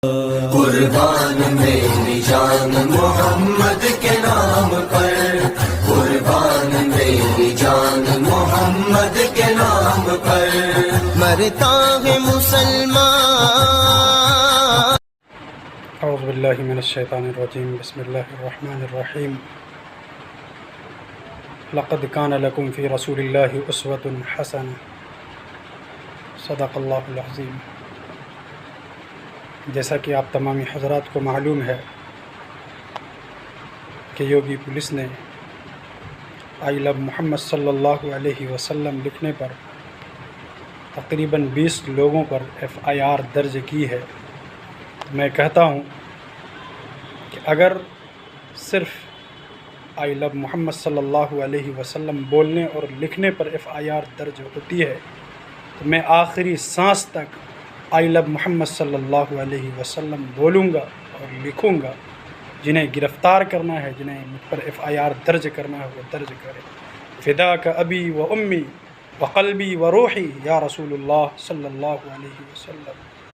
قربان میری جان محمد کے نام پر، قربان میری جان محمد کے نام پر، مرتا ہے مسلمان۔ اعوذ باللہ من الشیطان الرجیم، بسم اللہ الرحمن الرحیم۔ لقد کان لکم فی رسول اللہ اسوۃ حسنہ، صدق اللہ العظیم۔ جیسا کہ آپ تمامی حضرات کو معلوم ہے کہ یوگی پولیس نے آئی لو محمد صلی اللہ علیہ وسلم لکھنے پر تقریباً 20 لوگوں پر FIR درج کی ہے۔ میں کہتا ہوں کہ اگر صرف آئی لو محمد صلی اللہ علیہ وسلم بولنے اور لکھنے پر FIR درج ہوتی ہے تو میں آخری سانس تک آئی لو محمد صلی اللہ علیہ وسلم بولوں گا اور لکھوں گا۔ جنہیں گرفتار کرنا ہے، جنہیں مجھ پر FIR درج کرنا ہے وہ درج کرے۔ فدا کا ابی و امی و قلبی و روحی یا رسول اللہ صلی اللہ علیہ وسلم۔